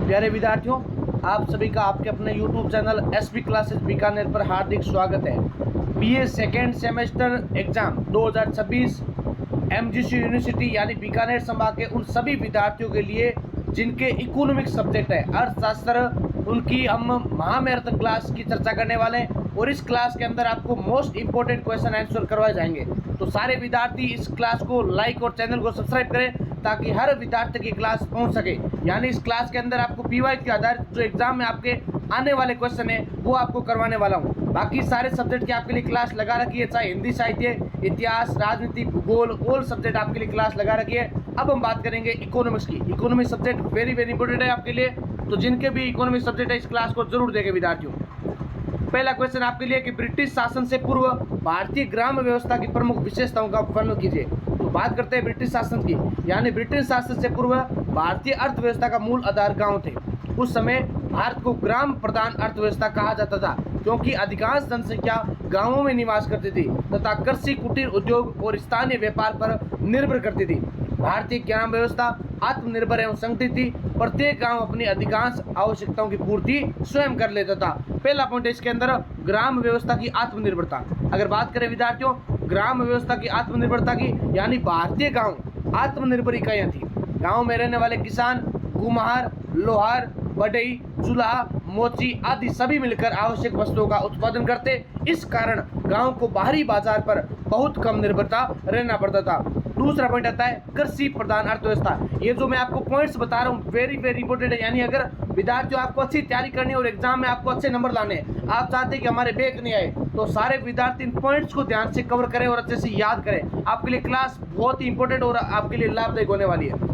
प्यारे विद्यार्थियों, आप सभी का आपके अपने YouTube channel SB classes Bikaner पर हार्दिक स्वागत है। BA second semester exam 2026 MGC university यानी बीकानेर संभाग के उन सभी विद्यार्थियों के लिए जिनके इकोनॉमिक सब्जेक्ट है अर्थशास्त्र, उनकी हम महामैराथन क्लास की चर्चा करने वाले हैं और इस क्लास के अंदर आपको मोस्ट इंपोर्टेंट क्वेश्चन आंसर करवाए जाएंगे। तो सारे विद्यार्थी इस क्लास को लाइक और चैनल को सब्सक्राइब करें ताकि हर विद्यार्थी की क्लास पहुंच सके। यानी इस क्लास के अंदर आपको पीवाई के आधारित जो एग्जाम में आपके आने वाले क्वेश्चन है वो आपको करवाने वाला हूं। बाकी सारे सब्जेक्ट की आपके लिए क्लास लगा रखी है, चाहे हिंदी साहित्य, इतिहास, राजनीति, भूगोल, ऑल सब्जेक्ट आपके लिए क्लास लगा रखी है। अब हम बात करेंगे इकोनॉमिक्स की। इकोनॉमिक सब्जेक्ट वेरी इंपॉर्टेंट है आपके लिए, तो जिनके भी इकोनॉमिक सब्जेक्ट है इस क्लास को जरूर देखें विद्यार्थियों। पहला क्वेश्चन आपके लिए कि ब्रिटिश शासन से पूर्व भारतीय ग्राम व्यवस्था की प्रमुख विशेषताओं का वर्णन कीजिए। तो बात करते हैं ब्रिटिश शासन की, यानी ब्रिटिश शासन से पूर्व भारतीय अर्थव्यवस्था का मूल आधार गांव थे। उस समय भारत को ग्राम प्रधान अर्थव्यवस्था कहा जाता था क्योंकि अधिकांश जनसंख्या गांवों में निवास करती थी तथा कृषि, कुटीर उद्योग और स्थानीय व्यापार पर निर्भर करती थी। भारतीय ग्राम व्यवस्था आत्मनिर्भर एवं संगठित थी। प्रत्येक गांव अपनी अधिकांश आवश्यकताओं की पूर्ति स्वयं कर लेता था। पहला पॉइंट है इसके अंदर ग्राम व्यवस्था की आत्मनिर्भरता। अगर बात करें विद्यार्थियों ग्राम व्यवस्था की आत्मनिर्भरता की, यानी भारतीय गांव आत्मनिर्भर इकाइयां थी। गांव में रहने वाले किसान कुम्हार, लोहार, बढ़ई, चूल्हा, मोची आदि सभी मिलकर आवश्यक वस्तुओं का उत्पादन करते। इस कारण गांव को बाहरी बाजार पर बहुत कम निर्भरता रहना पड़ता था। दूसरा पॉइंट आता है कृषि प्रधान अर्थव्यवस्था। ये जो मैं आपको पॉइंट्स बता रहा हूँ वेरी इंपॉर्टेंट है। यानी अगर विद्यार्थियों आपको अच्छी तैयारी करनी है और एग्जाम में आपको अच्छे नंबर लाने हैं, आप चाहते हैं कि हमारे बैक नहीं आए, तो सारे विद्यार्थी इन पॉइंट्स को ध्यान से कवर करें और अच्छे से याद करें। आपके लिए क्लास बहुत ही इंपॉर्टेंट और आपके लिए लाभदायक होने वाली है।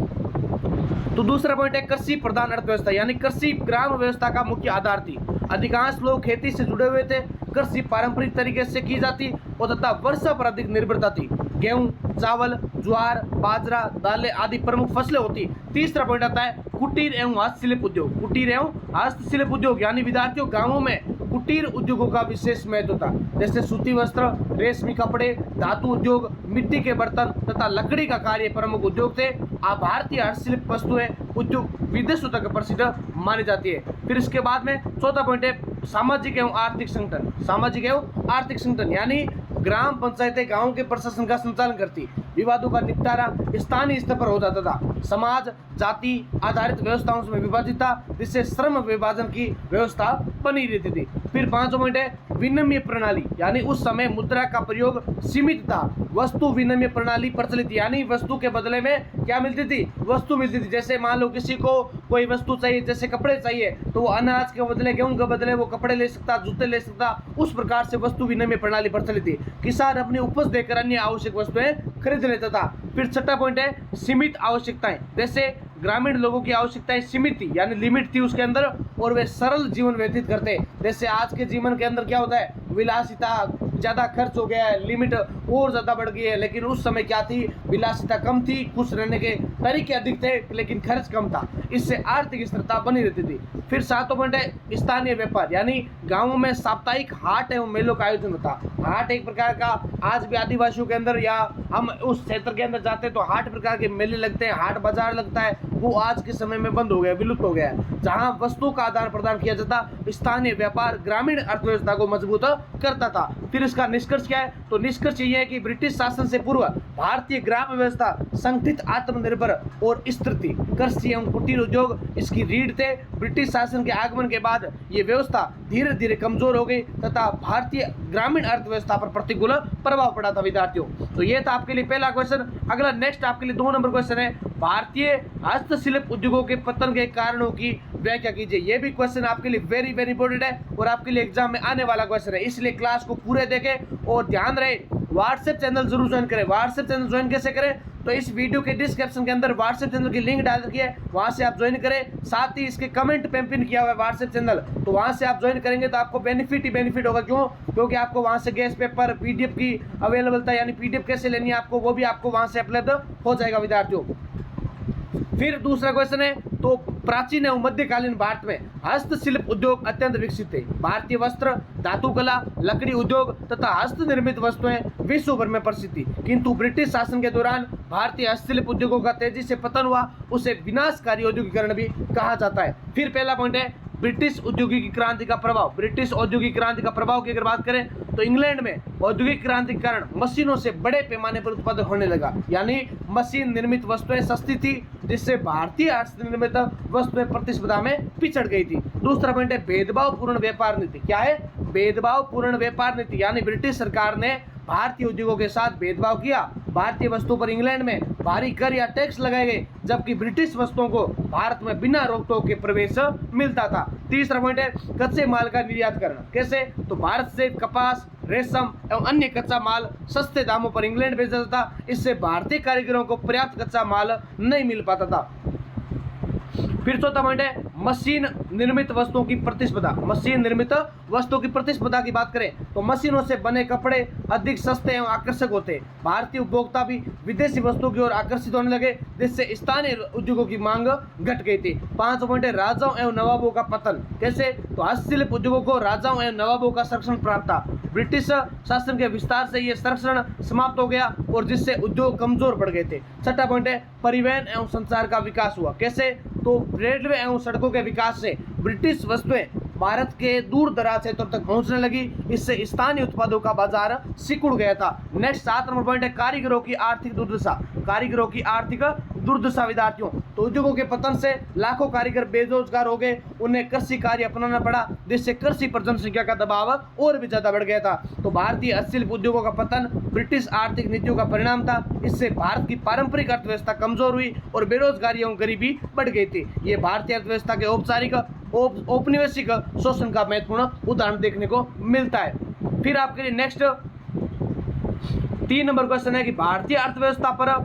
तो दूसरा पॉइंट है कृषि प्रधान अर्थव्यवस्था, यानी कृषि ग्राम व्यवस्था का मुख्य आधार थी। अधिकांश लोग खेती से जुड़े हुए थे। कृषि पारंपरिक तरीके से की जाती और तथा वर्षा पर अधिक निर्भरता थी। गेहूं, चावल, ज्वार, बाजरा, दालें आदि प्रमुख फसलें होती। तीसरा पॉइंट आता है कुटीर एवं हस्तशिल्प उद्योग। कुटीर एवं हस्तशिल्प उद्योग यानी विद्यार्थियों गांवों में कुटीर उद्योगों का विशेष महत्व था, जैसे सूती वस्त्र, रेशमी कपड़े, धातु उद्योग, मिट्टी के बर्तन तथा लकड़ी का कार्य प्रमुख उद्योग थे। भारतीय हस्तशिल्प वस्तुएं उद्योग विदेशों तक प्रसिद्ध मानी जाती है। फिर इसके बाद में चौथा पॉइंट है सामाजिक एवं आर्थिक संगठन। सामाजिक एवं आर्थिक संगठन यानी ग्राम पंचायतें गांव के प्रशासन का संचालन करती। विवादों का निपटारा स्थानीय स्तर पर हो जाता था। समाज जाति आधारित व्यवस्थाओं में विभाजित था, जिससे श्रम विभाजन की व्यवस्था बनी रहती थी। फिर पांचवा पॉइंट है विनिमय प्रणाली, यानी उस समय मुद्रा का प्रयोग सीमित था। वस्तु विनिमय प्रणाली प्रचलित, यानी वस्तु के बदले में क्या मिलती थी, वस्तु मिलती थी। जैसे मान लो किसी को कोई वस्तु चाहिए, जैसे कपड़े चाहिए, तो वो अनाज के बदले, गेहूं के बदले वो कपड़े ले सकता, जूते ले सकता। उस प्रकार से वस्तु विनिमय प्रणाली प्रचलित थी। किसान अपनी उपज देकर अन्य आवश्यक वस्तुएं खरीद लेता था। फिर छठा पॉइंट है सीमित आवश्यकताएं, जैसे ग्रामीण लोगों की आवश्यकताएं सीमित थी, यानी लिमिट थी उसके अंदर, और वे सरल जीवन व्यतीत करते। जैसे आज के जीवन के अंदर क्या होता है, विलासिता ज़्यादा खर्च हो गया है, लिमिट और ज़्यादा बढ़ गई है। लेकिन उस समय क्या थी, विलासिता कम थी, खुश रहने के तरीके अधिक थे लेकिन खर्च कम था। इससे आर्थिक स्थिरता बनी रहती थी। फिर सातवां पॉइंट है स्थानीय व्यापार, यानी गांवों में साप्ताहिक हाट एवं मेलों का आयोजन होता। हाट एक प्रकार का, आज भी आदिवासियों के अंदर या हम उस क्षेत्र के अंदर जाते हैं तो हाट प्रकार के मेले लगते हैं, हाट बाजार लगता है, वो आज के समय में बंद हो गया, विलुप्त हो गया है। जहां वस्तुओं का आदान प्रदान किया जाता, स्थानीय व्यापार ग्रामीण अर्थव्यवस्था को मजबूत करता था। फिर इसका निष्कर्ष क्या है, तो निष्कर्ष ये है कि ब्रिटिश शासन से पूर्व भारतीय ग्राम व्यवस्था संगठित, आत्मनिर्भर और स्थिर थी। कृषि एवं कुटीर उद्योग इसकी रीढ़ थे। ब्रिटिश शासन के आगमन के बाद ये व्यवस्था धीरे धीरे कमजोर हो गई तथा भारतीय ग्रामीण अर्थव्यवस्था पर प्रतिकूल प्रभाव पड़ा था विद्यार्थियों। तो ये था आपके लिए पहला क्वेश्चन। अगला नेक्स्ट आपके लिए 2 नंबर क्वेश्चन है भारतीय हस्तशिल्प उद्योगों के पतन के कारणों की व्याख्या कीजिए। ये भी क्वेश्चन आपके लिए वेरी इंपॉर्टेंट है और आपके लिए एग्जाम में आने वाला क्वेश्चन है, इसलिए क्लास को पूरे देखें और ध्यान रहे व्हाट्सएप चैनल जरूर ज्वाइन करें। व्हाट्सएप चैनल ज्वाइन कैसे करें, तो इस वीडियो के डिस्क्रिप्शन के अंदर व्हाट्सएप चैनल की लिंक डाल रखी है, वहां से आप ज्वाइन करें। साथ ही इसके कमेंट पे पिन किया हुआ है व्हाट्सएप चैनल, तो वहां से आप ज्वाइन करेंगे तो आपको बेनिफिट ही बेनिफिट होगा। क्यों, क्योंकि आपको वहां से गेस्ट पेपर पीडीएफ की अवेलेबल था, यानी पीडीएफ कैसे लेनी है आपको, वो भी आपको वहां से उपलब्ध हो जाएगा विद्यार्थियों। फिर दूसरा क्वेश्चन है, तो प्राचीन एवं मध्यकालीन भारत में हस्तशिल्प उद्योग अत्यंत विकसित थे। भारतीय वस्त्र, धातु कला, लकड़ी उद्योग तथा हस्त निर्मित वस्तुएं विश्व भर में प्रसिद्ध थी, किंतु ब्रिटिश शासन के दौरान भारतीय हस्तशिल्प उद्योगों का तेजी से पतन हुआ। उसे विनाशकारी औद्योगिकरण भी कहा जाता है। फिर पहला पॉइंट है ब्रिटिश औद्योगिक क्रांति का प्रभाव। ब्रिटिश औद्योगिक क्रांति का प्रभाव की अगर बात करें तो इंग्लैंड में औद्योगिक क्रांति के कारण मशीनों से बड़े पैमाने पर उत्पादन होने लगा, यानी मशीन निर्मित वस्तुएं सस्ती थी, जिससे भारतीय हस्त निर्मित वस्तुएं प्रतिस्पर्धा में पिछड़ गई थी। दूसरा पॉइंट है भेदभावपूर्ण व्यापार नीति। क्या है? भेदभावपूर्ण व्यापार नीति, यानी ब्रिटिश सरकार ने भारतीय उद्योगों के साथ भेदभाव किया। भारतीय वस्तुओं पर इंग्लैंड में भारी कर या टैक्स लगाए गए, जबकि ब्रिटिश वस्तुओं को भारत में बिना रोक टोक के प्रवेश मिलता था। तीसरा पॉइंट है कच्चे माल का निर्यात करना। कैसे? तो भारत से कपास, रेशम एवं अन्य कच्चा माल सस्ते दामों पर इंग्लैंड भेजा जाता था। इससे भारतीय कारीगरों को पर्याप्त कच्चा माल नहीं मिल पाता था। फिर चौथा पॉइंट है मशीन निर्मित वस्तुओं की प्रतिस्पर्धा। मशीन निर्मित वस्तुओं की प्रतिस्पर्धा की बात करें तो मशीनों से बने कपड़े अधिक सस्ते एवं आकर्षक होते हैं। भारतीय उपभोक्ता भी विदेशी वस्तुओं की ओर आकर्षित होने लगे, जिससे स्थानीय उद्योगों की मांग घट गई थी। पांचवा पॉइंट है राजाओं एवं नवाबों का पतन। कैसे? तो हस्तशिल्प उद्योगों को राजाओं एवं नवाबों का संरक्षण प्राप्त था। ब्रिटिश शासन के विस्तार से यह संरक्षण समाप्त हो गया और जिससे उद्योग कमजोर पड़ गए थे। छठा पॉइंट है परिवहन एवं संचार का विकास हुआ। कैसे? तो रेलवे एवं सड़कों के विकास से ब्रिटिश वस्तुएं भारत के दूर दराज क्षेत्रों तक पहुंचने लगी। इससे स्थानीय उत्पादों का बाजार सिकुड़ गया था। नेक्स्ट 7 नंबर पॉइंट है कारीगरों की आर्थिक दुर्दशा। कारीगरों की आर्थिक दुर्दशा विद्यार्थियों। तो उद्योगों के पतन से लाखों कारीगर बेरोजगार हो गए, उन्हें कृषि कार्य अपनाना पड़ा, जिससे कृषि पर जनसंख्या का दबाव और भी ज्यादा बढ़ गया था। तो भारतीय हस्तशिल्प उद्योगों का पतन ब्रिटिश आर्थिक नीतियों का परिणाम था। इससे भारत की पारंपरिक अर्थव्यवस्था कमजोर हुई और बेरोजगारी एवं गरीबी बढ़ गई थी। ये भारतीय अर्थव्यवस्था के औपनिवेशिक शोषण का महत्वपूर्ण उदाहरण देखने को मिलता है। फिर आपके लिए नेक्स्ट 3 नंबर क्वेश्चन है कि भारतीय अर्थव्यवस्था पर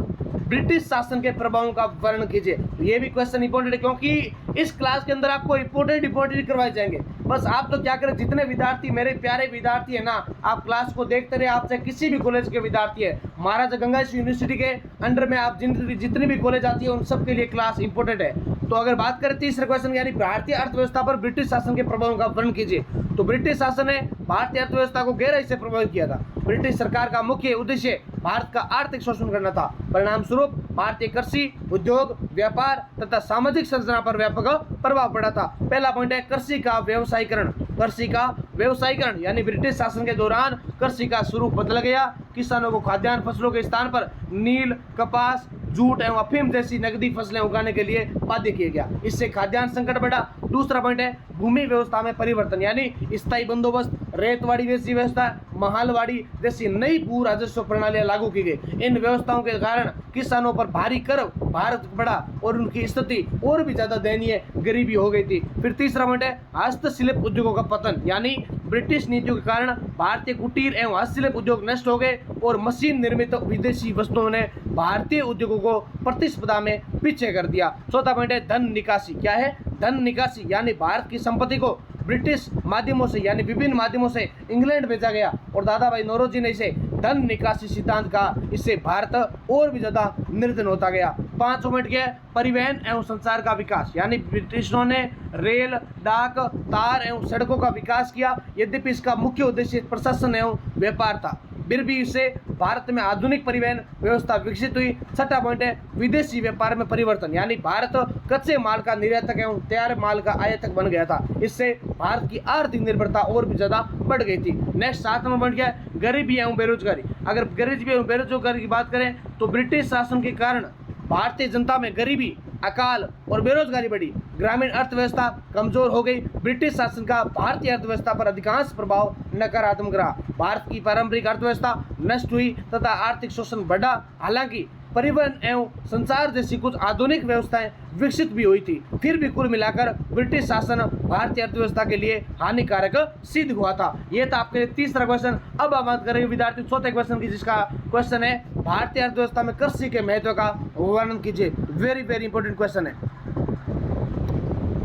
ब्रिटिश शासन के प्रभावों का वर्णन कीजिए। ये भी क्वेश्चन इंपॉर्टेंट है, क्योंकि इस क्लास के अंदर आपको इंपॉर्टेंट करवाए जाएंगे। बस आप तो क्या करें, जितने विद्यार्थी मेरे प्यारे विद्यार्थी है ना, आप क्लास को देखते रहे। आपसे किसी भी कॉलेज के विद्यार्थी है, महाराजा गंगाधर यूनिवर्सिटी के अंडर में आप जितनी भी कॉलेज आती है उन सब के लिए क्लास इंपॉर्टेंट है। तो अगर बात करें तीसरे क्वेश्चन यानी भारतीय अर्थव्यवस्था पर ब्रिटिश शासन के प्रभावों का वर्णन कीजिए, तो ब्रिटिश शासन ने भारतीय अर्थव्यवस्था को गहराई से प्रभावित किया था। ब्रिटिश सरकार का मुख्य उद्देश्य भारत का आर्थिक शोषण करना था। परिणाम स्वरूप भारतीय कृषि, उद्योग, व्यापार तथा सामाजिक संरचना पर व्यापक प्रभाव पड़ा था। पहला पॉइंट है कृषि का व्यवसायीकरण। कृषि का व्यवसायीकरण यानी ब्रिटिश शासन के दौरान कृषि का स्वरूप बदल गया। किसानों को खाद्यान्न फसलों के स्थान पर नील, कपास, जूट एवं अफीम जैसी नकदी फसलें उगाने के लिए बाध्य किया गया। इससे खाद्यान्न संकट बढ़ा। दूसरा पॉइंट है भूमि व्यवस्था में परिवर्तन यानी स्थायी बंदोबस्त, रेतवाड़ी जैसी व्यवस्था, महालवाड़ी जैसी नई भू राजस्व प्रणालियां लागू की गई। इन व्यवस्थाओं के कारण किसानों पर भारी कर भारत बढ़ा और उनकी स्थिति और भी ज्यादा दयनीय गरीबी हो गई थी। फिर तीसरा पॉइंट है हस्तशिल्प उद्योगों का पतन यानी ब्रिटिश नीतियों के कारण भारतीय कुटीर एवं हस्तशिल्प उद्योग नष्ट हो गए और मशीन निर्मित विदेशी वस्तुओं ने भारतीय उद्योगों को प्रतिस्पर्धा में पीछे कर दिया। चौथा पॉइंट है धन निकासी। क्या है? धन निकासी यानी भारत की संपत्ति को ब्रिटिश माध्यमों से यानी विभिन्न माध्यमों से इंग्लैंड भेजा गया और दादा भाई नौरोजी ने इसे धन निकासी सिद्धांत कहा। इससे भारत और भी ज्यादा निर्धन होता गया। 5 पॉइंट क्या है? परिवहन एवं संचार का विकास यानी ब्रिटिशों ने रेल, डाक, तार एवं सड़कों का विकास किया। यद्यपि इसका मुख्य उद्देश्य प्रशासन एवं व्यापार था, फिर भी इससे भारत में आधुनिक परिवहन व्यवस्था विकसित हुई। छठा पॉइंट है विदेशी व्यापार में परिवर्तन यानी भारत कच्चे माल का निर्यातक एवं तैयार माल का आयातक बन गया था। इससे भारत की आर्थिक निर्भरता और भी ज्यादा बढ़ गई थी। नेक्स्ट 7 नंबर पॉइंट क्या है? गरीबी एवं बेरोजगारी। अगर गरीबी एवं बेरोजगारी की बात करें तो ब्रिटिश शासन के कारण भारतीय जनता में गरीबी, अकाल और बेरोजगारी बढ़ी। ग्रामीण अर्थव्यवस्था कमजोर हो गई। ब्रिटिश शासन का भारतीय अर्थव्यवस्था पर अधिकांश प्रभाव नकारात्मक रहा। भारत की पारंपरिक अर्थव्यवस्था नष्ट हुई तथा आर्थिक शोषण बढ़ा। हालांकि परिवहन एवं संचार जैसी कुछ आधुनिक व्यवस्थाएं विकसित भी हुई थी, फिर भी कुल मिलाकर ब्रिटिश शासन भारतीय अर्थव्यवस्था के लिए हानिकारक सिद्ध हुआ था। यह था आपके लिए तीसरा क्वेश्चन। अब हम बात करेंगे विद्यार्थी चौथे क्वेश्चन की, जिसका क्वेश्चन है भारतीय अर्थव्यवस्था में कृषि के महत्व का वर्णन कीजिए। वेरी इंपॉर्टेंट क्वेश्चन है।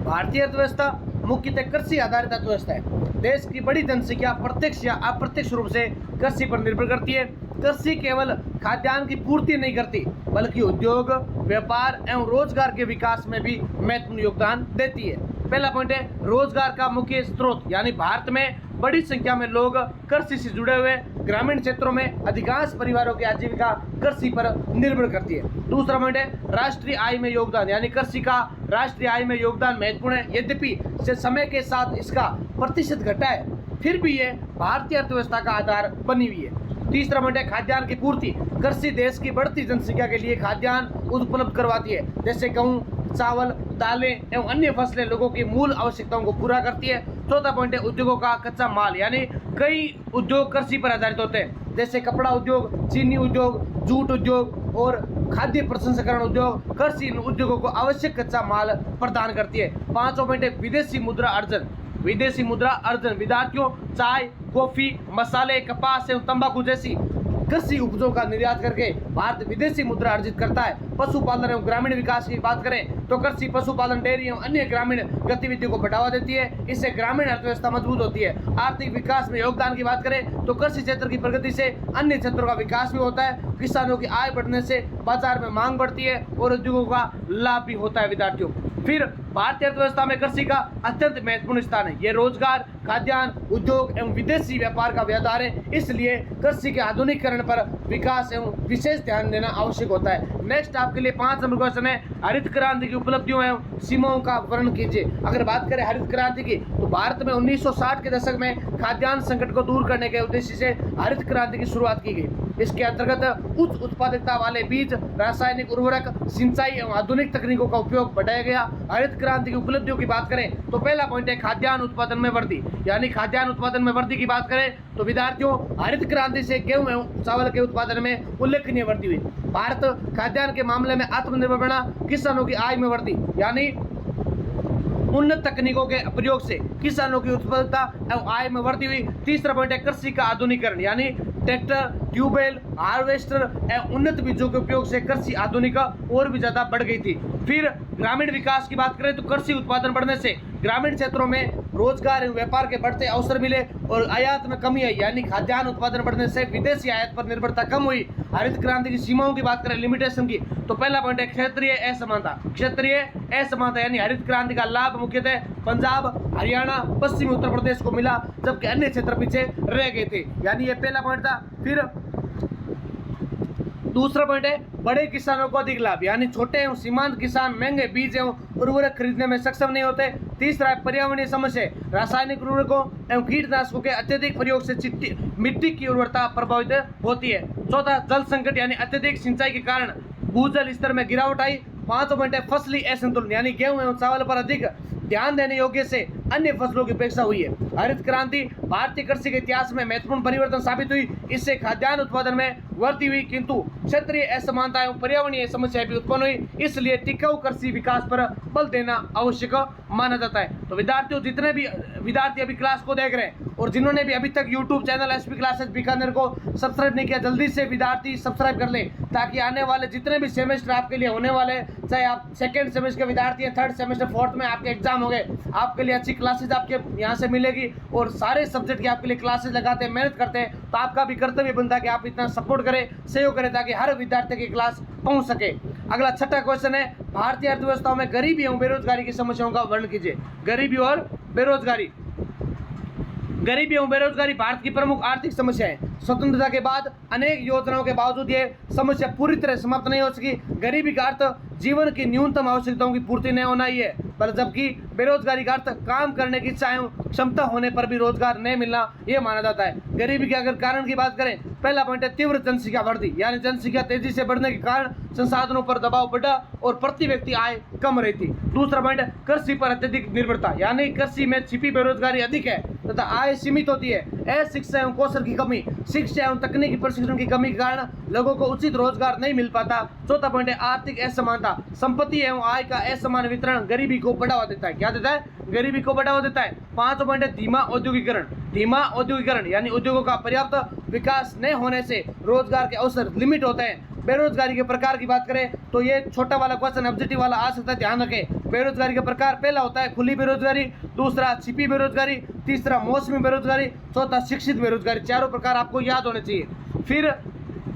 भारतीय अर्थव्यवस्था मुख्यतः कृषि आधारित अर्थव्यवस्था है। देश की बड़ी जनसंख्या प्रत्यक्ष या अप्रत्यक्ष रूप से कृषि पर निर्भर करती है। कृषि केवल खाद्यान्न की पूर्ति नहीं करती बल्कि उद्योग, व्यापार एवं रोजगार के विकास में भी महत्वपूर्ण योगदान देती है। पहला पॉइंट है रोजगार का मुख्य स्रोत, यानी भारत में बड़ी संख्या में लोग कृषि से जुड़े हुए। ग्रामीण क्षेत्रों में अधिकांश परिवारों की आजीविका कृषि पर निर्भर करती है। दूसरा पॉइंट है राष्ट्रीय आय में योगदान, यानी कृषि का राष्ट्रीय आय में योगदान महत्वपूर्ण है। यद्यपि समय के साथ इसका प्रतिशत घटा है, फिर भी ये भारतीय अर्थव्यवस्था का आधार बनी हुई है। तीसरा पॉइंट है खाद्यान्न की पूर्ति। कृषि देश की बढ़ती जनसंख्या के लिए खाद्यान्न उपलब्ध करवाती है, जैसे गेहूं, चावल, दालें एवं अन्य फसलें लोगों की मूल आवश्यकताओं को पूरा करती है। चौथा पॉइंट है उद्योगों का कच्चा माल, यानी कई उद्योग कृषि पर आधारित होते हैं, जैसे कपड़ा उद्योग, चीनी उद्योग, जूट उद्योग और खाद्य प्रसंस्करण उद्योग। कृषि इन उद्योगों को आवश्यक कच्चा माल प्रदान करती है। पांचवा पॉइंट है विदेशी मुद्रा अर्जन। विदेशी मुद्रा अर्जन विद्यार्थियों चाय, कॉफी, मसाले, कपास एवं तंबाकू जैसी कृषि उपजों का निर्यात करके भारत विदेशी मुद्रा अर्जित करता है। पशुपालन एवं ग्रामीण विकास की बात करें तो कृषि, पशुपालन, डेयरी एवं अन्य ग्रामीण गतिविधियों को बढ़ावा देती है। इससे ग्रामीण अर्थव्यवस्था मजबूत होती है। आर्थिक विकास में योगदान की बात करें तो कृषि क्षेत्र की प्रगति से अन्य क्षेत्रों का विकास भी होता है। किसानों की आय बढ़ने से बाजार में मांग बढ़ती है और उद्योगों का लाभ भी होता है। विद्यार्थियों, फिर भारतीय अर्थव्यवस्था में कृषि का अत्यंत महत्वपूर्ण स्थान है। ये रोजगार, खाद्यान्न, उद्योग एवं विदेशी व्यापार का आधार है। इसलिए कृषि के आधुनिकीकरण पर विकास एवं विशेष ध्यान देना आवश्यक होता है। नेक्स्ट आपके लिए 5 नंबर क्वेश्चन है हरित क्रांति की उपलब्धियों एवं सीमाओं का वर्णन कीजिए। अगर बात करें हरित क्रांति की तो भारत में 1960 के दशक में खाद्यान्न संकट को दूर करने के उद्देश्य से हरित क्रांति की शुरुआत की गई। इसके अंतर्गत उच्च उत्पादकता वाले बीज, रासायनिक उर्वरक, सिंचाई एवं आधुनिक तकनीकों का उपयोग बढ़ाया गया। हरित क्रांति की उपलब्धियों की बात करें तो पहला पॉइंट है खाद्यान्न उत्पादन में वृद्धि, यानी खाद्यान्न उत्पादन में वृद्धि की बात करें तो विद्यार्थियों हरित क्रांति से गेहूं एवं चावल के उत्पादन में उल्लेखनीय वृद्धि हुई। भारत खाद्यान्न के मामले में आत्मनिर्भर बना। किसानों की आय में वृद्धि, यानी उन्नत तकनीकों के प्रयोग से किसानों की उत्पादकता एवं आय में वृद्धि हुई। तीसरा पॉइंट है कृषि का आधुनिकीकरण, यानी ट्रैक्टर, ट्यूबवेल, हार्वेस्टर एवं उन्नत बीजों के उपयोग से कृषि आधुनिक और भी ज्यादा बढ़ गई थी। फिर ग्रामीण विकास की बात करें तो कृषि उत्पादन बढ़ने से ग्रामीण क्षेत्रों में रोजगार एवं व्यापार के बढ़ते अवसर मिले और आयात में कमी आई, यानी खाद्यान्न उत्पादन बढ़ने से विदेशी आयात पर निर्भरता कम हुई। हरित क्रांति की सीमाओं की बात करें, लिमिटेशन की, तो पहला पॉइंट है क्षेत्रीय असमानता। क्षेत्रीय असमानता यानी हरित क्रांति का लाभ मुख्यतः पंजाब, हरियाणा, पश्चिमी उत्तर प्रदेश को मिला, जबकि अन्य क्षेत्र पीछे रह गए थे, यानी ये पहला पॉइंट था। फिर दूसरा पॉइंट है बड़े किसानों को अधिक लाभ, यानी छोटे एवं सीमांत किसान महंगे बीज एवं उर्वरक खरीदने में सक्षम नहीं होते। तीसरा है पर्यावरणीय समस्या, रासायनिक उर्वरकों एवं कीटनाशकों के अत्यधिक प्रयोग से मिट्टी की उर्वरता प्रभावित होती है। चौथा जल संकट, यानी अत्यधिक सिंचाई के कारण भूजल स्तर में गिरावट आई। पांचवा पॉइंट है फसली असंतुलन, यानी गेहूं एवं चावल पर अधिक ध्यान देने योग्य से अन्य फसलों की अपेक्षा हुई है। हरित क्रांति भारतीय कृषि के इतिहास में महत्वपूर्ण परिवर्तन साबित हुई। इससे खाद्यान्न उत्पादन में वृद्धि हुई, किंतु क्षेत्रीय असमानता एवं पर्यावरणीय समस्याएं भी उत्पन्न हुई। इसलिए टिकाऊ कृषि विकास पर बल देना आवश्यक माना जाता है। तो विद्यार्थियों, जितने भी विद्यार्थी अभी क्लास को देख रहे हैं और जिन्होंने भी अभी तक YouTube channel SP classes Bikaner को सब्सक्राइब नहीं किया, जल्दी से विद्यार्थी सब्सक्राइब कर लें, ताकि आने वाले जितने भी सेमेस्टर आपके लिए होने वाले, चाहे आप सेकेंड सेमेस्टर के विद्यार्थी हैं, थर्ड सेमेस्टर, फोर्थ में आपके एग्जाम हो गए, आपके लिए अच्छी क्लासेज आपके यहाँ से मिलेगी और सारे सब्जेक्ट की आपके लिए क्लासेज लगाते हैं, मेहनत करते हैं, तो आपका भी कर्तव्य बनता है कि आप इतना सपोर्ट करें, सहयोग करें, ताकि हर विद्यार्थी की क्लास पहुंच सके। अगला छठा क्वेश्चन है भारतीय अर्थव्यवस्था में गरीबी एवं बेरोजगारी की समस्याओं का वर्णन कीजिए। गरीबी और बेरोजगारी। गरीबी एवं बेरोजगारी भारत की प्रमुख आर्थिक समस्या है। स्वतंत्रता के बाद अनेक योजनाओं के बावजूद ये समस्या पूरी तरह समाप्त नहीं हो सकी। गरीबी का अर्थ जीवन की न्यूनतम आवश्यकताओं की पूर्ति नहीं होना ही है, पर जबकि बेरोजगारी का अर्थ काम करने की इच्छा एवं क्षमता होने पर भी रोजगार नहीं मिलना यह माना जाता है। गरीबी के अगर कारण की बात करें, पहला पॉइंट है तीव्र जनसंख्या वृद्धि, यानी जनसंख्या तेजी से बढ़ने के कारण संसाधनों पर दबाव बढ़ा और प्रति व्यक्ति आय कम रही थी। दूसरा पॉइंट है कृषि पर अत्यधिक निर्भरता, यानी कृषि में छिपी बेरोजगारी अधिक है तथा आय सीमित होती है। अशिक्षा एवं कौशल की कमी, शिक्षा एवं तकनीकी प्रशिक्षण की कमी के कारण लोगों को उचित रोजगार नहीं मिल पाता। चौथा पॉइंट है आर्थिक असमानता, संपत्ति एवं आय का असमान वितरण गरीबी को बढ़ावा देता है। क्या देता है? गरीबी को बढ़ावा देता है। पांचवा पॉइंट है धीमा औद्योगिकरण। धीमा औद्योगिकरण यानी उद्योगों का पर्याप्त विकास न होने से रोजगार के अवसर लिमिट होते हैं। बेरोजगारी के प्रकार की बात करें तो ये छोटा वाला क्वेश्चन ऑब्जेक्टिव वाला आ सकता है, ध्यान रखें। बेरोजगारी के प्रकार, पहला होता है खुली बेरोजगारी, दूसरा छिपी बेरोजगारी, तीसरा मौसमी बेरोजगारी, चौथा शिक्षित बेरोजगारी। चारों प्रकार आपको याद होने चाहिए। फिर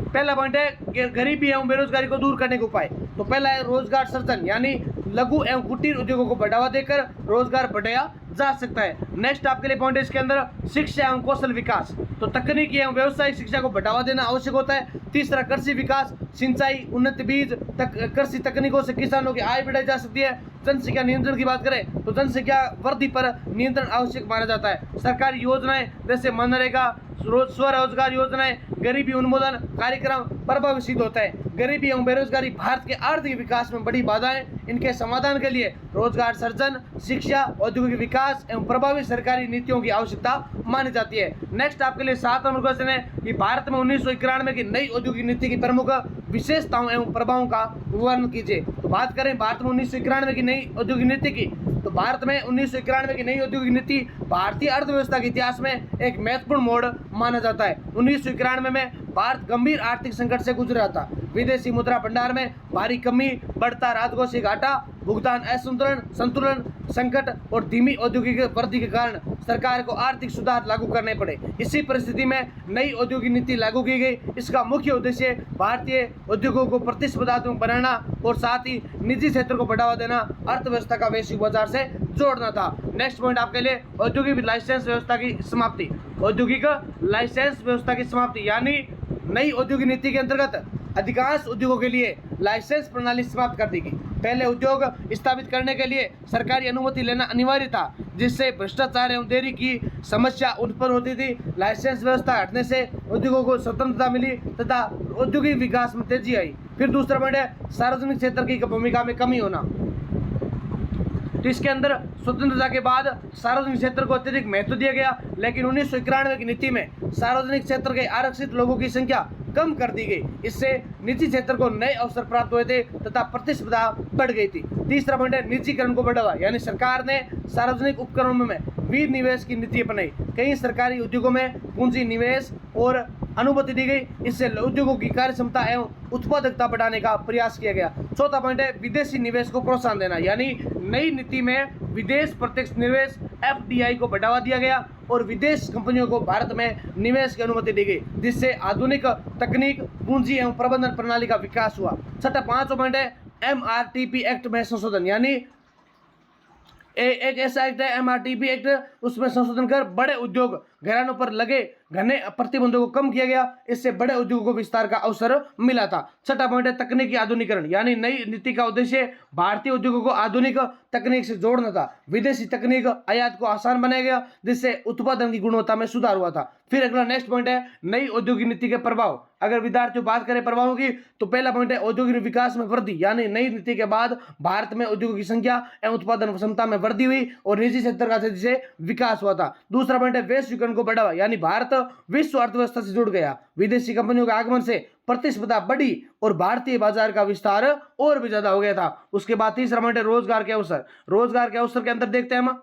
पहला पॉइंट है गरीबी एवं बेरोजगारी को दूर करने के उपाय। तो पहला है रोजगार सृजन, यानी लघु एवं कुटीर उद्योगों को बढ़ावा देकर रोजगार बढ़ाया जा सकता है। नेक्स्ट आपके लिए पॉइंट है इसके अंदर शिक्षा एवं कौशल विकास। तो तकनीकी एवं व्यावसायिक शिक्षा को बढ़ावा देना आवश्यक होता है। तीसरा कृषि विकास, सिंचाई, उन्नत बीज, कृषि तकनीकों से किसानों की आय बढ़ाई जा सकती है। जनसंख्या नियंत्रण की बात करें तो जनसंख्या वृद्धि पर नियंत्रण आवश्यक माना जाता है। सरकारी योजनाएं जैसे मनरेगा, स्वरोजगार योजनाएं, गरीबी उन्मूलन कार्यक्रम प्रभावी सिद्ध होता है। गरीबी एवं बेरोजगारी भारत के आर्थिक विकास में बड़ी बाधाएं, इनके समाधान के लिए रोजगार सृजन, शिक्षा, औद्योगिक विकास एवं प्रभावी सरकारी नीतियों की आवश्यकता मानी जाती है। नेक्स्ट आपके लिए 7 नंबर क्वेश्चन है कि भारत में 1991 की नई औद्योगिक नीति की प्रमुख विशेषताओं एवं प्रभावों का वर्णन कीजिए। तो बात करें भारत में 1991 की नई औद्योगिक नीति की, तो भारत में 1991 की नई औद्योगिक नीति भारतीय अर्थव्यवस्था के इतिहास में एक महत्वपूर्ण मोड़ माना जाता है। 1991 में भारत गंभीर आर्थिक संकट से गुजर रहा था। विदेशी मुद्रा भंडार में भारी कमी, बढ़ता राजकोषीय घाटा, भुगतान संतुलन संकट और धीमी औद्योगिक वृद्धि के कारण सरकार को आर्थिक सुधार लागू करने पड़े। इसी परिस्थिति में नई औद्योगिक नीति लागू की गई। इसका मुख्य उद्देश्य भारतीय उद्योगों को प्रतिस्पर्धात्मक बनाना और साथ ही निजी क्षेत्र को बढ़ावा देना, अर्थव्यवस्था का वैश्विक बाजार से जोड़ना था। नेक्स्ट पॉइंट आपके लिए औद्योगिक लाइसेंस व्यवस्था की समाप्ति। औद्योगिक लाइसेंस व्यवस्था की समाप्ति यानी नई औद्योगिक नीति के अंतर्गत अधिकांश उद्योगों के लिए लाइसेंस प्रणाली समाप्त कर दी गई। पहले उद्योग स्थापित करने के लिए सरकारी अनुमति लेना अनिवार्य था, जिससे भ्रष्टाचार एवं देरी की समस्या उत्पन्न होती थी। लाइसेंस व्यवस्था हटने से उद्योगों को स्वतंत्रता मिली तथा औद्योगिक विकास में तेजी आई। फिर दूसरा पॉइंट है सार्वजनिक क्षेत्र की भूमिका में कमी होना। तो इसके अंदर स्वतंत्रता के बाद सार्वजनिक क्षेत्र को अत्यधिक महत्व दिया गया, लेकिन 1991 की नीति में सार्वजनिक क्षेत्र के आरक्षित लोगों की संख्या कम कर दी गई। इससे निजी क्षेत्र को नए अवसर प्राप्त हुए थे तथा प्रतिस्पर्धा बढ़ गई थी। तीसरा पॉइंट है निजीकरण को बढ़ावा, यानी सरकार ने सार्वजनिक उपक्रमों में विनिवेश की नीति अपनाई। कई सरकारी उद्योगों में पूंजी निवेश और अनुमति दी गई। इससे उद्योगों की कार्य क्षमता एवं उत्पादकता बढ़ाने का प्रयास किया गया। चौथा पॉइंट है विदेशी निवेश को प्रोत्साहन देना, यानी नई नीति में विदेश प्रत्यक्ष निवेश FDI को बढ़ावा दिया गया और विदेश कंपनियों को भारत में निवेश की अनुमति दी गई, जिससे आधुनिक तकनीक, पूंजी एवं प्रबंधन प्रणाली का विकास हुआ। छठा पांचवा पॉइंट है MRTP एक्ट में संशोधन, यानी एक ऐसा एक्ट है MRTP एक्ट, उसमें संशोधन कर बड़े उद्योग घरानों पर लगे घने प्रतिबंधों को कम किया गया। इससे बड़े उद्योगों को विस्तार का अवसर मिला था। छठा पॉइंट है तकनीकी आधुनिकीकरण, यानी नई नीति का उद्देश्य भारतीय उद्योगों को आधुनिक तकनीक से जोड़ना था। विदेशी तकनीक आयात को आसान बनाया गया, जिससे उत्पादन की गुणवत्ता में सुधार हुआ था। फिर अगला नेक्स्ट पॉइंट है नई औद्योगिक नीति के प्रभाव। अगर विद्यार्थियों बात करें प्रभावों की, तो पहला पॉइंट है औद्योगिक विकास में वृद्धि, यानी नई नीति के बाद भारत में उद्योगों की संख्या एवं उत्पादन क्षमता में वृद्धि हुई और निजी क्षेत्र का तेजी से विकास हुआ था। दूसरा पॉइंट है वैश्वीकरण को बढ़ावा, यानी भारत विश्व अर्थव्यवस्था से जुड़ गया। विदेशी कंपनियों के आगमन से प्रतिस्पर्धा बढ़ी और भारतीय बाजार का विस्तार और भी ज्यादा हो गया था। उसके बाद तीसरा पॉइंट है रोजगार के अवसर। रोजगार के अवसर के अंदर देखते हैं हम,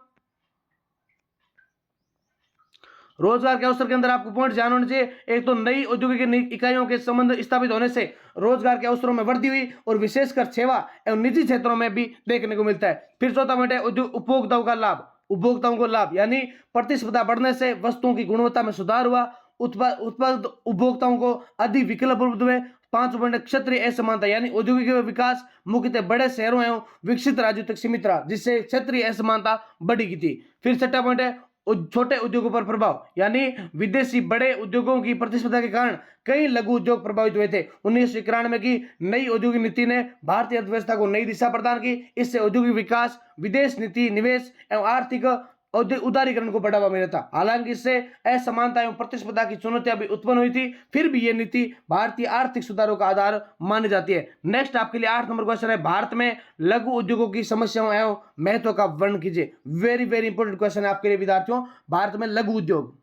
रोजगार के अवसर के अंदर आपको पॉइंट ध्यान होने चाहिए। एक तो नई औद्योगिक इकाइयों के संबंध स्थापित होने से रोजगार के अवसरों में वृद्धि हुई और विशेषकर सेवा एवं निजी क्षेत्रों में भी देखने को मिलता है। फिर चौथा पॉइंट है उपभोक्ताओं का लाभ, उपभोक्ताओं को लाभ, यानी प्रतिस्पर्धा बढ़ने से वस्तुओं की गुणवत्ता में सुधार हुआ, उत्पाद उपभोक्ताओं को अधिक विकल्प उपलब्ध हुए। पांच पॉइंट क्षेत्रीय असमानता, यानी औद्योगिक विकास मुख्यतः बड़े शहरों एवं विकसित राज्यों तक सीमित रहा, जिससे क्षेत्रीय असमानता बढ़ी थी। फिर छठा पॉइंट है छोटे उद्योगों पर प्रभाव, यानी विदेशी बड़े उद्योगों की प्रतिस्पर्धा के कारण कई लघु उद्योग प्रभावित हुए थे। 1991 की नई औद्योगिक नीति ने भारतीय अर्थव्यवस्था को नई दिशा प्रदान की। इससे औद्योगिक विकास, विदेश नीति, निवेश एवं आर्थिक उदारीकरण को बढ़ावा मिला था। हालांकि इससे असमानता एवं प्रतिस्पर्धा की चुनौतियां भी उत्पन्न हुई थी, फिर भी यह नीति भारतीय आर्थिक सुधारों का आधार मानी जाती है। नेक्स्ट आपके लिए 8 नंबर क्वेश्चन है भारत में लघु उद्योगों की समस्याओं एवं महत्व का वर्णन कीजिए। वेरी वेरी इंपॉर्टेंट क्वेश्चन है आपके लिए विद्यार्थियों। भारत में लघु उद्योग,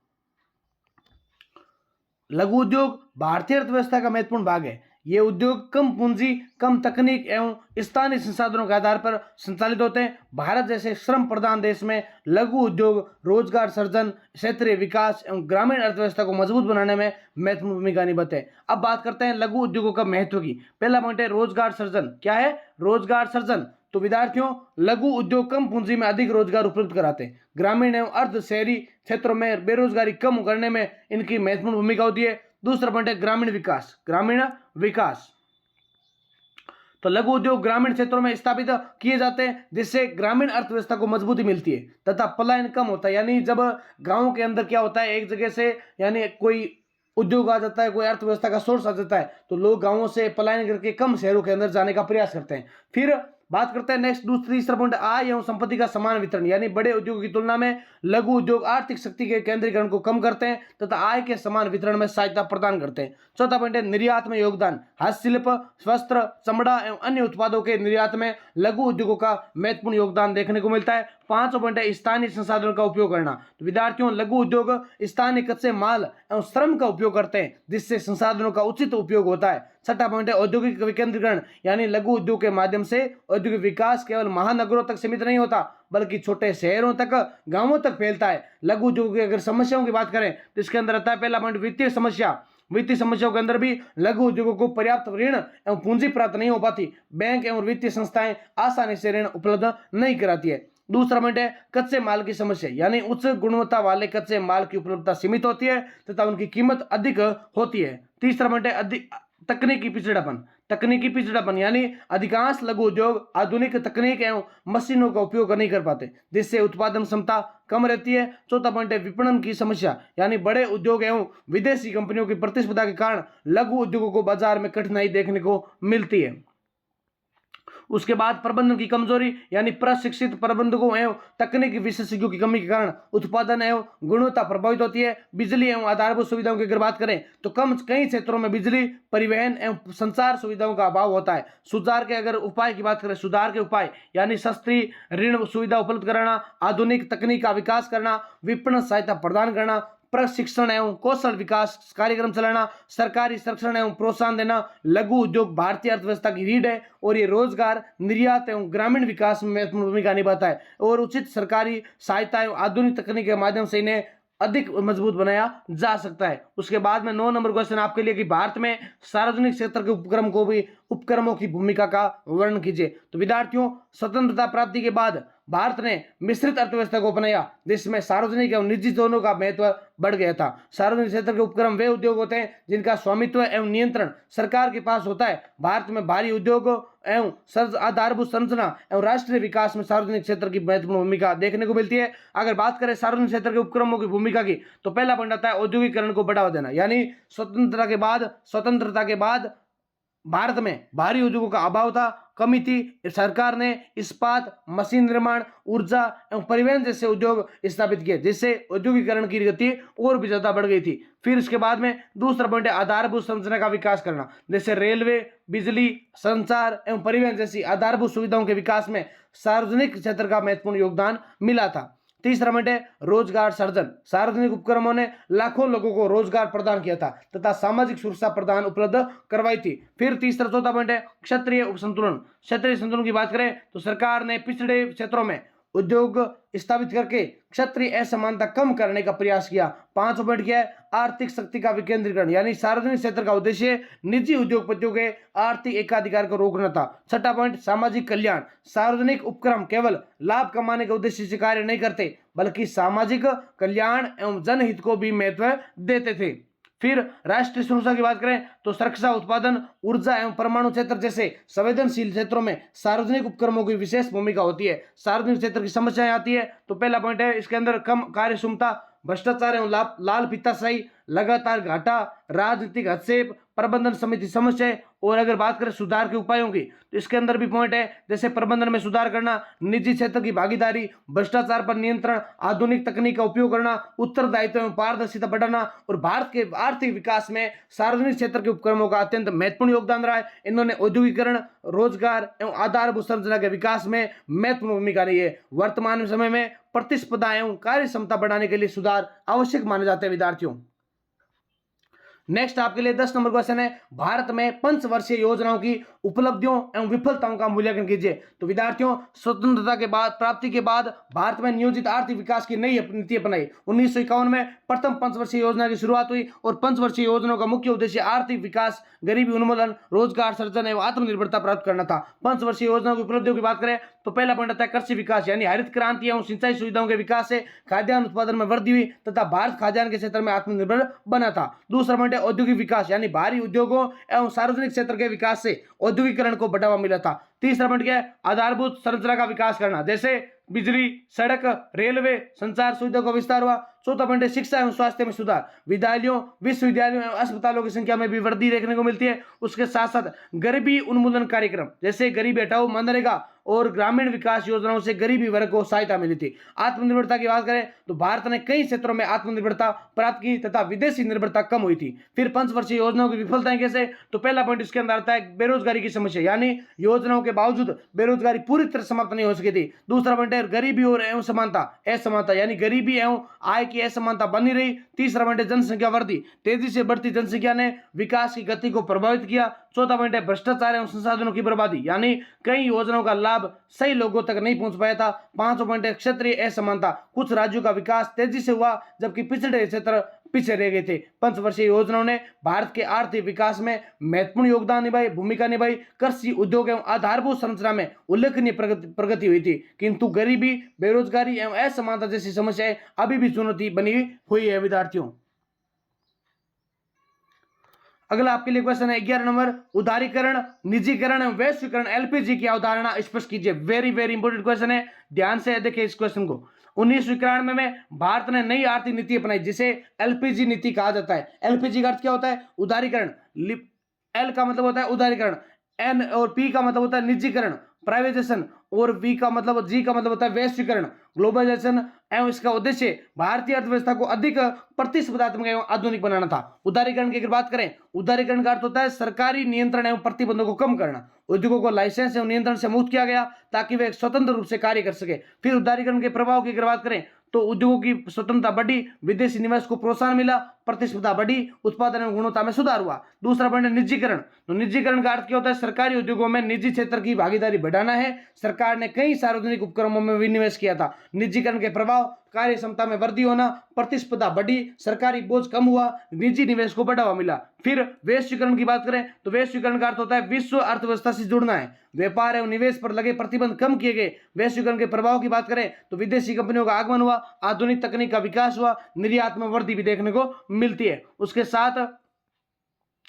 लघु उद्योग भारतीय अर्थव्यवस्था का महत्वपूर्ण भाग है। ये उद्योग कम पूंजी, कम तकनीक एवं स्थानीय संसाधनों के आधार पर संचालित होते हैं। भारत जैसे श्रम प्रधान देश में लघु उद्योग रोजगार सृजन, क्षेत्रीय विकास एवं ग्रामीण अर्थव्यवस्था को मजबूत बनाने में महत्वपूर्ण भूमिका निभाते हैं। अब बात करते हैं लघु उद्योगों का महत्व की। पहला पॉइंट है रोजगार सृजन। क्या है? रोजगार सृजन। तो विद्यार्थियों, लघु उद्योग कम पूंजी में अधिक रोजगार उपलब्ध कराते हैं। ग्रामीण एवं अर्ध शहरी क्षेत्रों में बेरोजगारी कम करने में इनकी महत्वपूर्ण भूमिका होती है। दूसरा पॉइंट है ग्रामीण विकास। ग्रामीण विकास तो लघु उद्योग ग्रामीण क्षेत्रों में स्थापित किए जाते हैं जिससे ग्रामीण अर्थव्यवस्था को मजबूती मिलती है तथा पलायन कम होता है। यानी जब गांव के अंदर क्या होता है, एक जगह से यानी कोई उद्योग आ जाता है, कोई अर्थव्यवस्था का सोर्स आ जाता है, तो लोग गांवों से पलायन करके कम शहरों के अंदर जाने का प्रयास करते हैं। फिर बात करते हैं नेक्स्ट तीसरा पॉइंट, आय एवं संपत्ति का समान वितरण। यानी बड़े उद्योगों की तुलना में लघु उद्योग आर्थिक शक्ति के केंद्रीकरण को कम करते हैं तथा आय के समान वितरण में सहायता प्रदान करते हैं। चौथा पॉइंट है निर्यात में योगदान। हस्तशिल्प, वस्त्र, चमड़ा एवं अन्य उत्पादों के निर्यात में लघु उद्योगों का महत्वपूर्ण योगदान देखने को मिलता है। पांचवा पॉइंट है स्थानीय संसाधनों का उपयोग करना। तो विद्यार्थियों, लघु उद्योग स्थानीय कच्चे माल एवं श्रम का उपयोग करते हैं जिससे संसाधनों का उचित उपयोग होता है। छठा पॉइंट है औद्योगिक विकेंद्रीकरण। यानी लघु उद्योग के माध्यम से औद्योगिक विकास केवल महानगरों तक सीमित नहीं होता बल्कि छोटे शहरों तक, गांवों तक फैलता है। लघु उद्योग की अगर समस्याओं की बात करें तो इसके अंदर आता है पहला पॉइंट वित्तीय समस्या। वित्तीय समस्याओं के अंदर भी लघु उद्योगों को पर्याप्त ऋण एवं पूंजी प्राप्त नहीं हो पाती। बैंक एवं वित्तीय संस्थाएं आसानी से ऋण उपलब्ध नहीं कराती है। दूसरा पॉइंट है कच्चे माल की समस्या। यानी उच्च गुणवत्ता वाले कच्चे माल की उपलब्धता सीमित होती है तथा उनकी कीमत अधिक होती है। तीसरा पॉइंट है तकनीकी पिछड़ापन। तकनीकी पिछड़ापन यानी अधिकांश लघु उद्योग आधुनिक तकनीक एवं मशीनों का उपयोग नहीं कर पाते जिससे उत्पादन क्षमता कम रहती है। चौथा पॉइंट है विपणन की समस्या। यानी बड़े उद्योग एवं विदेशी कंपनियों की प्रतिस्पर्धा के कारण लघु उद्योगों को बाजार में कठिनाई देखने को मिलती है। उसके बाद प्रबंधन की कमजोरी। यानी प्रशिक्षित प्रबंधकों एवं तकनीकी विशेषज्ञों की कमी के कारण उत्पादन एवं गुणवत्ता प्रभावित होती है। बिजली एवं आधारभूत सुविधाओं की अगर बात करें तो कई क्षेत्रों में बिजली, परिवहन एवं संचार सुविधाओं का अभाव होता है। सुधार के अगर उपाय की बात करें, सुधार के उपाय यानी सस्ती ऋण सुविधा उपलब्ध कराना, आधुनिक तकनीक का विकास करना, विपणन सहायता प्रदान करना, प्रशिक्षण एवं कौशल विकास कार्यक्रम चलाना, सरकारी संरक्षण एवं प्रोत्साहन देना। लघु उद्योग भारतीय अर्थव्यवस्था की रीढ़ है और ये रोजगार, निर्यात एवं ग्रामीण विकास में महत्वपूर्ण भूमिका निभाता है और उचित सरकारी सहायता एवं आधुनिक तकनीक के माध्यम से इन्हें अधिक मजबूत बनाया जा सकता है। उसके बाद में 9 नंबर क्वेश्चन आपके लिए कि भारत में सार्वजनिक क्षेत्र के उपक्रमों की भूमिका का वर्णन कीजिए। तो विद्यार्थियों, स्वतंत्रता प्राप्ति के बाद भारत ने मिश्रित अर्थव्यवस्था को अपनाया जिसमें सार्वजनिक एवं निजी दोनों का महत्व बढ़ गया था। सार्वजनिक क्षेत्र के उपक्रम वे उद्योग होते हैं जिनका स्वामित्व एवं नियंत्रण सरकार के पास होता है। भारत में भारी उद्योग एवं आधारभूत संरचना एवं राष्ट्रीय विकास में सार्वजनिक क्षेत्र की महत्वपूर्ण भूमिका देखने को मिलती है। अगर बात करें सार्वजनिक क्षेत्र के उपक्रमों की भूमिका की तो पहला पॉइंट आता है औद्योगिकरण को बढ़ावा देना। यानी स्वतंत्रता के बाद भारत में भारी उद्योगों का अभाव था, कमी थी। सरकार ने इस्पात, मशीन निर्माण, ऊर्जा एवं परिवहन जैसे उद्योग स्थापित किए जिससे औद्योगिकरण की गति और भी ज्यादा बढ़ गई थी। फिर इसके बाद में दूसरा पॉइंट है आधारभूत संरचना का विकास करना। जैसे रेलवे, बिजली, संचार एवं परिवहन जैसी आधारभूत सुविधाओं के विकास में सार्वजनिक क्षेत्र का महत्वपूर्ण योगदान मिला था। तीसरा पॉइंट है रोजगार सृजन। सार्वजनिक उपक्रमों ने लाखों लोगों को रोजगार प्रदान किया था तथा सामाजिक सुरक्षा प्रदान उपलब्ध करवाई थी। फिर तीसरा चौथा पॉइंट है क्षत्रिय संतुलन। क्षत्रिय संतुलन की बात करें तो सरकार ने पिछड़े क्षेत्रों में उद्योग स्थापित करके क्षत्रिय असमानता कम करने का प्रयास किया। 5 पॉइंट क्या है आर्थिक शक्ति का विकेंद्रीकरण। यानी सार्वजनिक क्षेत्र का उद्देश्य निजी उद्योगपतियों के आर्थिक एकाधिकार को रोकना था। 6 पॉइंट सामाजिक कल्याण। सार्वजनिक उपक्रम केवल लाभ कमाने के उद्देश्य से कार्य नहीं करते बल्कि सामाजिक कल्याण एवं जनहित को भी महत्व देते थे। फिर राष्ट्रीय सुरक्षा की बात करें तो सुरक्षा, उत्पादन, ऊर्जा एवं परमाणु क्षेत्र जैसे संवेदनशील क्षेत्रों में सार्वजनिक उपक्रमों की विशेष भूमिका होती है। सार्वजनिक क्षेत्र की समस्याएं आती है तो पहला पॉइंट है इसके अंदर कम कार्य क्षमता, भ्रष्टाचार एवं लाल फीताशाही, लगातार घाटा, राजनीतिक हस्तक्षेप, प्रबंधन समिति समस्याएं। और अगर बात करें सुधार के उपायों की तो इसके अंदर भी पॉइंट है जैसे प्रबंधन में सुधार करना, निजी क्षेत्र की भागीदारी, भ्रष्टाचार पर नियंत्रण, आधुनिक तकनीक का उपयोग करना, उत्तरदायित्व एवं पारदर्शिता बढ़ाना। और भारत के आर्थिक विकास में सार्वजनिक क्षेत्र के उपक्रमों का अत्यंत महत्वपूर्ण योगदान रहा है। इन्होंने औद्योगिकरण, रोजगार एवं आधारभूत संरचना के विकास में महत्वपूर्ण भूमिका रही है। वर्तमान समय में प्रतिस्पर्धा एवं कार्य क्षमता बढ़ाने के लिए सुधार आवश्यक माने जाते हैं विद्यार्थियों। नेक्स्ट आपके लिए 10 नंबर क्वेश्चन है भारत में पंचवर्षीय योजनाओं की उपलब्धियों एवं विफलताओं का मूल्यांकन कीजिए। तो विद्यार्थियों, स्वतंत्रता के बाद प्राप्ति के बाद भारत में नियोजित आर्थिक विकास की नई नीति अपनाई। 1951 में प्रथम पंचवर्षीय योजना की शुरुआत हुई और पंचवर्षीय योजनाओं का मुख्य उद्देश्य आर्थिक विकास, गरीबी उन्मूलन, रोजगार सृजन एवं आत्मनिर्भरता प्राप्त करना था। पंचवर्षीय योजनाओं की उपलब्धियों की बात करें तो पहला पॉइंट आता है कृषि विकास यानी हरित क्रांति एवं सिंचाई सुविधाओं के विकास से खाद्यान्न उत्पादन में वृद्धि हुई तथा भारत खाद्यान्न के क्षेत्र में आत्मनिर्भर बना था। दूसरा पॉइंट है औद्योगिक विकास यानी भारी उद्योगों एवं सार्वजनिक क्षेत्र के विकास से औद्योगिकरण को बढ़ावा मिला था। तीसरा पॉइंट क्या है, आधारभूत संरचना का विकास करना, जैसे बिजली, सड़क, रेलवे, संचार सुविधा का विस्तार हुआ। चौथा पॉइंट है शिक्षा एवं स्वास्थ्य में सुधार, विद्यालयों, विश्वविद्यालयों एवं अस्पतालों की संख्या में भी वृद्धि देखने को मिलती है। उसके साथ साथ गरीबी उन्मूलन कार्यक्रम जैसे गरीबी हटाओ, मनरेगा और ग्रामीण विकास योजनाओं से गरीबी वर्ग को सहायता मिली थी। आत्मनिर्भरता की बात करें तो भारत ने कई क्षेत्रों में आत्मनिर्भरता प्राप्त की तथा विदेशी निर्भरता कम हुई थी। फिर पंचवर्षीय योजनाओं की विफलताएं कैसे, तो पहला पॉइंट इसके अंदर आता है बेरोजगारी की समस्या यानी योजनाओं के बावजूद बेरोजगारी पूरी तरह समाप्त नहीं हो सकी थी। दूसरा पॉइंट है गरीबी और एवं समानता, असमानता यानी गरीबी एवं आय की असमानता बनी रही। तीसरा पॉइंट है जनसंख्या वृद्धि, तेजी से बढ़ती जनसंख्या ने विकास की गति को प्रभावित किया। चौथा पॉइंट है भ्रष्टाचार एवं संसाधनों की बर्बादी यानी कई योजनाओं का लाभ सही लोगों तक नहीं पहुंच पाया था। पांचवा पॉइंट है क्षेत्रीय असमानता, कुछ राज्यों का विकास तेजी से हुआ जबकि पिछड़े क्षेत्र पीछे रह गए थे। पंचवर्षीय योजनाओं ने भारत के आर्थिक विकास में महत्वपूर्ण योगदान निभाई, भूमिका निभाई। कृषि, उद्योग एवं आधारभूत संरचना में उल्लेखनीय प्रगति हुई थी, किंतु गरीबी, बेरोजगारी एवं असमानता जैसी समस्याएं अभी भी चुनौती बनी हुई है विद्यार्थियों। अगला आपके लिए क्वेश्चन है 11 नंबर, उदारीकरण, निजीकरण एवं वैश्वीकरण एलपीजी की अवधारणा स्पष्ट कीजिए। वेरी वेरी इंपोर्टेंट क्वेश्चन है, ध्यान से देखिए इस क्वेश्चन को। 1991 में भारत ने नई आर्थिक नीति अपनाई जिसे एलपीजी नीति कहा जाता है। एलपीजी का अर्थ क्या होता है, उदारीकरण। एल का मतलब होता है उदारीकरण, एन और पी का मतलब होता है निजीकरण, प्राइवेटाइजेशन, और वी का मतलब, जी का मतलब होता है वैश्वीकरण, ग्लोबलाइजेशन। एवं इसका उद्देश्य भारतीय अर्थव्यवस्था को अधिक प्रतिस्पर्धात्मक एवं आधुनिक बनाना था। उदारीकरण की अगर बात करें, उदारीकरण का अर्थ होता है सरकारी नियंत्रण एवं प्रतिबंधों को कम करना। उद्योगों को लाइसेंस एवं नियंत्रण से मुक्त किया गया ताकि वे स्वतंत्र रूप से कार्य कर सके। फिर उदारीकरण के प्रभाव की अगर बात करें तो उद्योगों की स्वतंत्रता बढ़ी, विदेशी निवेश को प्रोत्साहन मिला, प्रतिस्पर्धा बढ़ी, उत्पादन एवं गुणवत्ता में सुधार हुआ। दूसरा पॉइंट है निजीकरण। तो निजीकरण का अर्थ क्या होता है, सरकारी उद्योगों में निजी क्षेत्र की भागीदारी बढ़ाना है। सरकार ने कई सार्वजनिक उपक्रमों में भी निवेश किया था। निजीकरण के प्रभाव, कार्य क्षमता में वृद्धि होना, प्रतिस्पर्धा बढ़ी, सरकारी बोझ कम हुआ, निजी निवेश को बढ़ावा मिला। फिर वैश्वीकरण की बात करें तो वैश्वीकरण का अर्थ होता है विश्व अर्थव्यवस्था से जुड़ना है, व्यापार एवं निवेश पर लगे प्रतिबंध कम किए गए। वैश्वीकरण के प्रभाव की बात करें तो विदेशी कंपनियों का आगमन हुआ, आधुनिक तकनीक का विकास हुआ, निर्यात में वृद्धि भी देखने को मिलती है। उसके साथ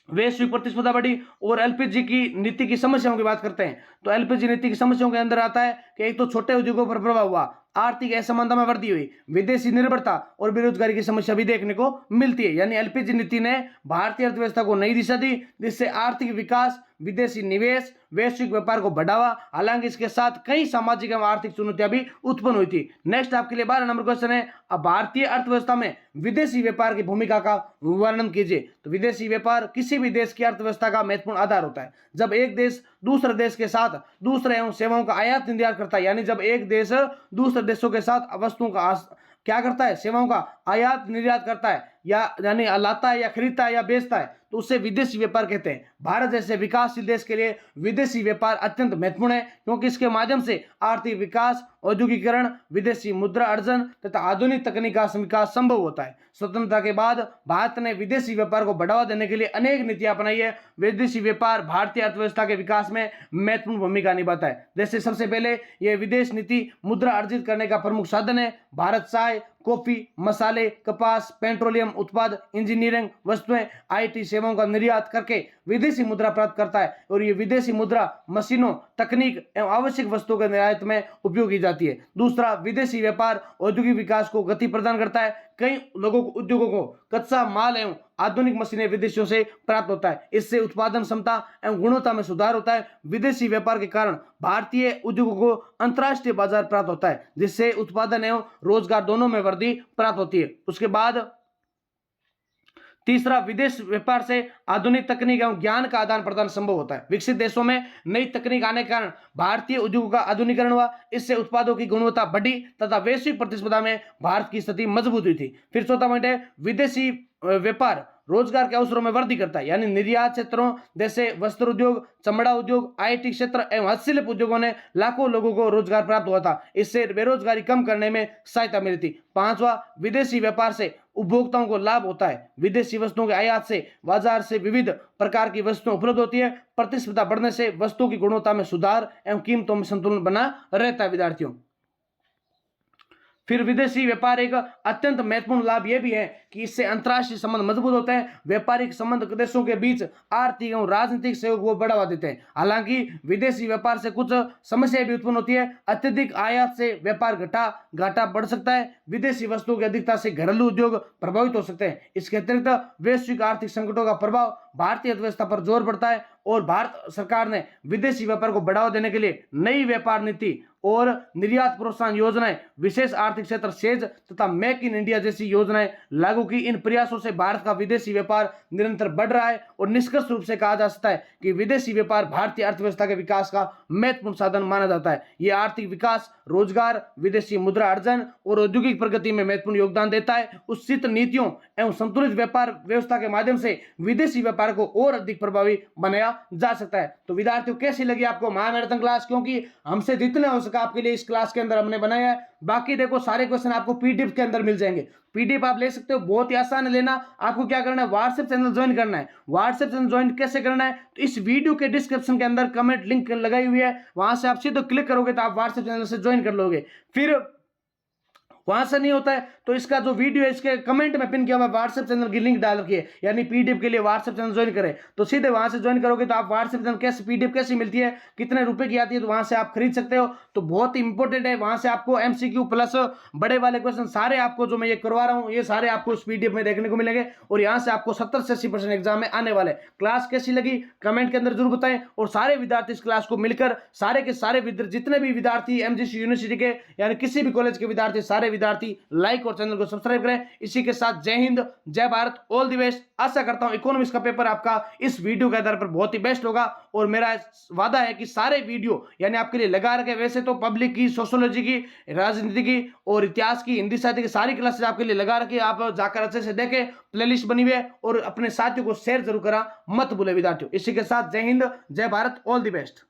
वैश्विक प्रतिस्पर्धा बढ़ी। और एलपीजी की नीति की समस्याओं की बात करते हैं तो एलपीजी नीति की समस्याओं के अंदर आता है कि एक तो छोटे उद्योगों पर प्रभाव हुआ, आर्थिक असमानता में वृद्धि हुई, विदेशी निर्भरता और बेरोजगारी की समस्या भी देखने को मिलती है। यानी एलपीजी नीति ने भारतीय अर्थव्यवस्था को नई दिशा दी जिससे आर्थिक विकास, विदेशी निवेश, वैश्विक व्यापार को बढ़ावा। हालांकि इसके साथ कई सामाजिक एवं आर्थिक चुनौतियां भी उत्पन्न हुई थी। नेक्स्ट आपके लिए 12 नंबर क्वेश्चन है, अब भारतीय अर्थव्यवस्था में विदेशी व्यापार की भूमिका का वर्णन कीजिए। तो विदेशी व्यापार किसी भी देश की अर्थव्यवस्था का महत्वपूर्ण आधार होता है। जब एक देश दूसरे देश के साथ दूसरे एवं सेवाओं का आयात निर्यात करता है, यानी जब एक देश दूसरे देशों के साथ वस्तुओं का क्या करता है, सेवाओं का आयात निर्यात करता है, या यानी लाता है या खरीदता है या बेचता है, तो उसे विदेशी व्यापार कहते हैं। भारत जैसे विकासशील देश के लिए विदेशी व्यापार अत्यंत महत्वपूर्ण है क्योंकि इसके माध्यम से आर्थिक विकास, औद्योगिकरण, विदेशी मुद्रा अर्जन तथा आधुनिक तकनीक का विकास संभव होता है। स्वतंत्रता के बाद भारत ने विदेशी व्यापार को बढ़ावा देने के लिए अनेक नीतियां अपनाई है। विदेशी व्यापार भारतीय अर्थव्यवस्था के विकास में महत्वपूर्ण भूमिका निभाता है। जैसे सबसे पहले यह विदेश नीति मुद्रा अर्जित करने का प्रमुख साधन है। भारत चाय, कॉफी, मसाले, कपास, पेट्रोलियम उत्पाद, इंजीनियरिंग वस्तुएं, आईटी सेवाओं का निर्यात करके विदेशी मुद्रा प्राप्त करता है और ये विदेशी मुद्रा मशीनों, तकनीक एवं आवश्यक वस्तुओं के निर्यात में उपयोग की जाती है। दूसरा, विदेशी व्यापार औद्योगिक विकास को गति प्रदान करता है। कई लोगों को, उद्योगों को कच्चा माल एवं आधुनिक मशीनें विदेशों से प्राप्त होता है। इससे उत्पादन क्षमता एवं गुणवत्ता में सुधार होता है। विदेशी व्यापार के कारण भारतीय उद्योगों को अंतर्राष्ट्रीय बाजार प्राप्त होता है जिससे उत्पादन एवं रोजगार दोनों में वृद्धि प्राप्त होती है। उसके बाद तीसरा, विदेश व्यापार से आधुनिक तकनीक एवं ज्ञान का आदान प्रदान संभव होता है। विकसित देशों में नई तकनीक आने के कारण भारतीय उद्योगों का आधुनिकीकरण हुआ। इससे उत्पादों की गुणवत्ता बढ़ी तथा वैश्विक प्रतिस्पर्धा में भारत की स्थिति मजबूत हुई थी। फिर चौथा पॉइंट है, विदेशी व्यापार रोजगार के अवसरों में वृद्धि करता है, यानी निर्यात क्षेत्रों जैसे वस्त्र उद्योग, चमड़ा उद्योग, आईटी क्षेत्र एवं हस्तशिल्प उद्योगों ने लाखों लोगों को रोजगार प्राप्त हुआ था। इससे बेरोजगारी कम करने में सहायता मिली थी। पांचवा, विदेशी व्यापार से उपभोक्ताओं को लाभ होता है। विदेशी वस्तुओं के आयात से बाजार से विविध प्रकार की वस्तुएं उपलब्ध होती है। प्रतिस्पर्धा बढ़ने से वस्तुओं की गुणवत्ता में सुधार एवं कीमतों में संतुलन बना रहता है विद्यार्थियों। फिर विदेशी व्यापार एक अत्यंत महत्वपूर्ण लाभ यह भी है कि इससे अंतर्राष्ट्रीय संबंध मजबूत होते हैं। व्यापारिक संबंध देशों के बीच आर्थिक एवं राजनीतिक सहयोग को बढ़ावा देते हैं। हालांकि विदेशी व्यापार से कुछ समस्याएं भी उत्पन्न होती है। अत्यधिक आयात से व्यापार घाटा बढ़ सकता है। विदेशी वस्तुओं की अधिकता से घरेलू उद्योग प्रभावित हो सकते हैं। इसके अतिरिक्त वैश्विक आर्थिक संकटों का प्रभाव भारतीय अर्थव्यवस्था पर जोर पड़ता है और भारत सरकार ने विदेशी व्यापार को बढ़ावा देने के लिए नई व्यापार नीति और निर्यात प्रोत्साहन योजनाएं, विशेष आर्थिक क्षेत्र सेज तथा मेक इन इंडिया जैसी योजनाएं लागू की। इन प्रयासों से भारत का विदेशी व्यापार निरंतर बढ़ रहा है और निष्कर्ष रूप से कहा जा सकता है कि विदेशी व्यापार भारतीय अर्थव्यवस्था के विकास का महत्वपूर्ण साधन माना जाता है। यह आर्थिक विकास, रोजगार, विदेशी मुद्रा अर्जन और औद्योगिक प्रगति में महत्वपूर्ण योगदान देता है। उचित नीतियों एवं संतुलित व्यापार व्यवस्था के माध्यम से विदेशी व्यापार को और अधिक प्रभावी बनाया जा सकता है। तो विद्यार्थियों, कैसी लगी आपको महामैराथन क्लास? क्योंकि हमसे जितने हो सका आपके लिए इस क्लास के अंदर हमने बनाया है। बाकी देखो, सारे क्वेश्चन आपको पीडीएफ के अंदर मिल जाएंगे। पीडीएफ आप ले सकते हो, बहुत ही आसान है लेना। आपको क्या करना है, व्हाट्सएप चैनल ज्वाइन करना है। व्हाट्सएप चैनल ज्वाइन कैसे करना है, तो इस वीडियो के डिस्क्रिप्शन के अंदर कमेंट लिंक लगाई हुई है, वहां से आप सीधे क्लिक करोगे तो आप व्हाट्सएप चैनल से ज्वाइन कर लोगे। फिर वहां से नहीं होता है तो इसका जो वीडियो है इसके कमेंट में पिन किया हुआ व्हाट्सएप चैनल की लिंक डाल रखी है, यानी पीडीएफ के लिए व्हाट्सएप चैनल ज्वाइन करें तो सीधे वहां से ज्वाइन करोगे तो आप व्हाट्सएप चैनल कैसे पीडीएफ कैसी मिलती है, कितने रुपए की आती है, तो वहां से आप खरीद सकते हो। तो बहुत ही इंपॉर्टेंट है, वहां से आपको एमसीक्यू प्लस बड़े वाले क्वेश्चन सारे आपको जो मैं ये करवा रहा हूँ ये सारे आपको इस पीडीएफ में देखने को मिलेंगे और यहाँ से आपको 70 से 80% एग्जाम में आने वाले। क्लास कैसी लगी कमेंट के अंदर जरूर बताएं और सारे विद्यार्थी इस क्लास को मिलकर सारे के सारे जितने भी विद्यार्थी एमजीसी यूनिवर्सिटी के यानी किसी भी कॉलेज के विद्यार्थी, सारे विद्यार्थी लाइक और चैनल को सब्सक्राइब करें। इसी के साथ जय हिंद, जय भारत, ऑल द बेस्ट। आशा करता हूं इकोनॉमिक्स का पेपर आपका इस वीडियो के आधार पर बहुत ही बेस्ट होगा और मेरा वादा है कि सारे वीडियो यानी आपके लिए लगा रखे। वैसे तो पब्लिक की, सोशियोलॉजी की, राजनीति की और इतिहास की, हिंदी साहित्य की सारी क्लासेस आपके लिए लगा रखी। आप जाकर अच्छे से देखें, प्लेलिस्ट बनी हुई है और अपने साथियों को शेयर जरूर करा मत भूले विद्यार्थियों। इसी के साथ जय हिंद, जय भारत, ऑल द बेस्ट।